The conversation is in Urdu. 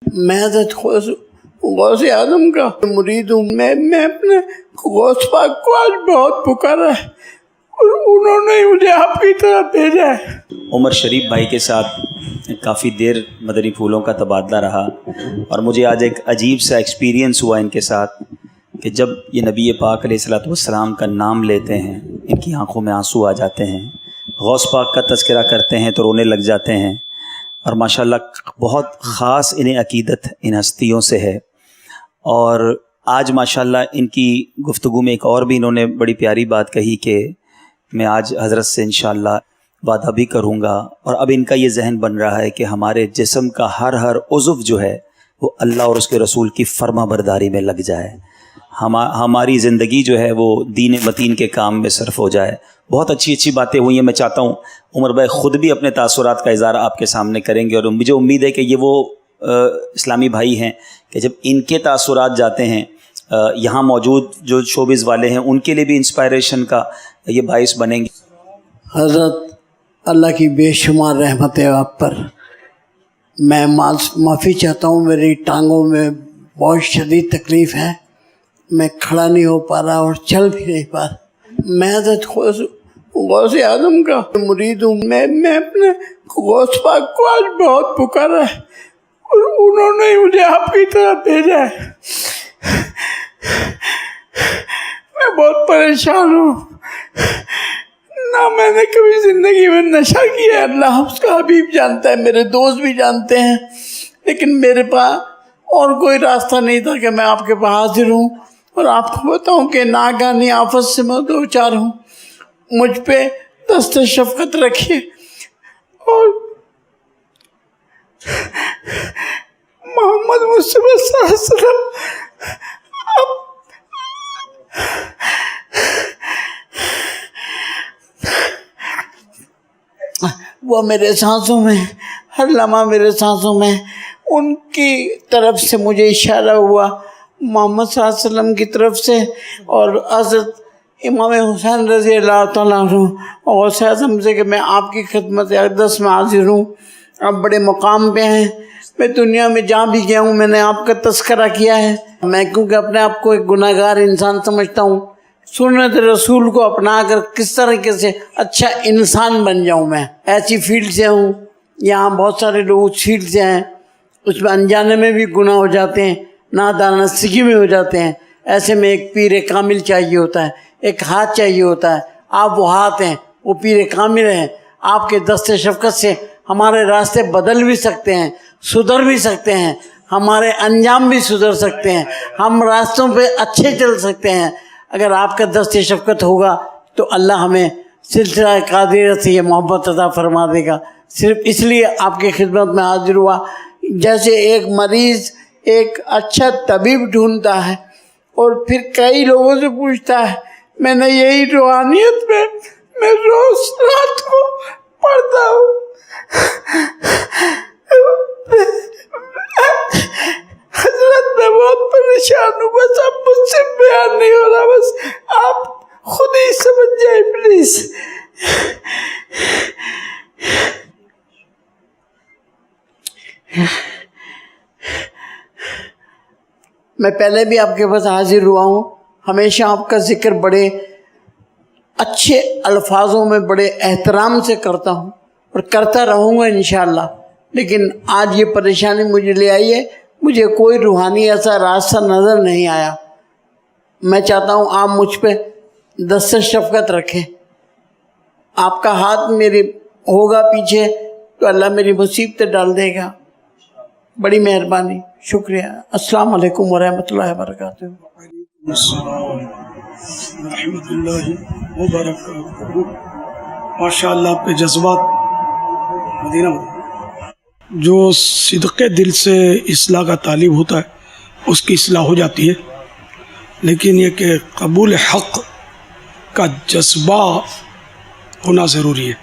میں حضرت غوث اعظم کا مرید ہوں. میں اپنے غوث پاک کو آج بہت پکارا ہے اور انہوں نے مجھے آپ کی طرف بھیجا ہے. عمر شریف بھائی کے ساتھ کافی دیر مدنی پھولوں کا تبادلہ رہا اور مجھے آج ایک عجیب سا ایکسپیرینس ہوا ان کے ساتھ کہ جب یہ نبی پاک علیہ الصلوۃ والسلام کا نام لیتے ہیں ان کی آنکھوں میں آنسو آ جاتے ہیں، غوث پاک کا تذکرہ کرتے ہیں تو رونے لگ جاتے ہیں. اور ماشاءاللہ بہت خاص انہیں عقیدت ان ہستیوں سے ہے. اور آج ماشاءاللہ ان کی گفتگو میں ایک اور بھی انہوں نے بڑی پیاری بات کہی کہ میں آج حضرت سے انشاءاللہ وعدہ بھی کروں گا. اور اب ان کا یہ ذہن بن رہا ہے کہ ہمارے جسم کا ہر عضو جو ہے وہ اللہ اور اس کے رسول کی فرما برداری میں لگ جائے، ہماری زندگی جو ہے وہ دین متین کے کام میں صرف ہو جائے. بہت اچھی باتیں ہوئی ہیں. میں چاہتا ہوں عمر بھائی خود بھی اپنے تاثرات کا اظہار آپ کے سامنے کریں گے اور مجھے امید ہے کہ یہ وہ اسلامی بھائی ہیں کہ جب ان کے تاثرات جاتے ہیں یہاں موجود جو شوبز والے ہیں ان کے لیے بھی انسپائریشن کا یہ باعث بنیں گے. حضرت اللہ کی بے شمار رحمت ہے آپ پر. میں معافی چاہتا ہوں، میری ٹانگوں میں بہت شدید تکلیف ہے، میں کھڑا نہیں ہو پا رہا اور چل بھی نہیں پا رہا. میں حضرت غوث اعظم کا مرید ہوں. میں اپنے غوث پاک کو آج بہت پکارا ہے اور انہوں نے مجھے آپ کی طرف بھیجا ہے. میں بہت پریشان ہوں. نہ میں نے کبھی زندگی میں نشہ کیا ہے، اللہ اس کا حبیب جانتا ہے، میرے دوست بھی جانتے ہیں، لیکن میرے پاس اور کوئی راستہ نہیں تھا کہ میں آپ کے پاس حاضر ہوں اور آپ کو بتاؤں کہ ناگہانی آفت سے میں دو چار ہوں. مجھ پہ دست شفقت رکھیے اور محمد مصطفیٰ صلی اللہ علیہ وسلم وہ میرے سانسوں میں، ہر لمحہ میرے سانسوں میں. ان کی طرف سے مجھے اشارہ ہوا محمد صلی اللہ علیہ وسلم کی طرف سے اور حضرت امام حسین رضی اللہ تعالیٰ عنہ اور غوث اعظم سے کہ میں آپ کی خدمت اقدس میں حاضر ہوں. آپ بڑے مقام پہ ہیں. میں دنیا میں جہاں بھی گیا ہوں میں نے آپ کا تذکرہ کیا ہے. میں کیونکہ اپنے آپ کو ایک گناہ گار انسان سمجھتا ہوں، سنت رسول کو اپنا کر کس طریقے سے اچھا انسان بن جاؤں. میں ایسی فیلڈ سے ہوں، یہاں بہت سارے لوگ اس فیلڈ سے ہیں، اس میں انجانے میں بھی گناہ ہو جاتے ہیں، نادانستگی میں ہو جاتے ہیں. ایسے میں ایک پیر کامل چاہیے ہوتا ہے، ایک ہاتھ چاہیے ہوتا ہے. آپ وہ ہاتھ ہیں، وہ پیر کامل ہیں. آپ کے دست شفقت سے ہمارے راستے بدل بھی سکتے ہیں، سدھر بھی سکتے ہیں، ہمارے انجام بھی سدھر سکتے ہیں، ہم راستوں پہ اچھے چل سکتے ہیں. اگر آپ کا دست شفقت ہوگا تو اللہ ہمیں سلسلہ قادریہ سے یہ محبت عطا فرما دے گا. صرف اس لیے آپ کی خدمت میں حاضر ہوا. جیسے ایک مریض ایک اچھا طبیب ڈھونڈتا ہے اور پھر کئی لوگوں سے پوچھتا ہے، میں نے یہی روحانیت میں روز رات کو پڑھتا ہوں. حضرت میں بہت پریشان ہوں، بس اب مجھ سے بیان نہیں ہو رہا، بس آپ خود ہی سمجھ جائیں پلیز. میں پہلے بھی آپ کے پاس حاضر ہوا ہوں، ہمیشہ آپ کا ذکر بڑے اچھے الفاظوں میں بڑے احترام سے کرتا ہوں اور کرتا رہوں گا انشاءاللہ. لیکن آج یہ پریشانی مجھے لے آئی ہے، مجھے کوئی روحانی ایسا راستہ نظر نہیں آیا. میں چاہتا ہوں آپ مجھ پہ دست شفقت رکھیں. آپ کا ہاتھ میرے ہوگا پیچھے تو اللہ میری مصیبتیں ڈال دے گا. بڑی مہربانی، شکریہ. السلام علیکم ورحمۃ اللہ وبرکاتہ. رحمۃ اللہ وبرکاتہ. ماشاء اللہ آپ کے جذبات مدینہ جو صدق دل سے اصلاح کا طالب ہوتا ہے اس کی اصلاح ہو جاتی ہے، لیکن یہ کہ قبول حق کا جذبہ ہونا ضروری ہے.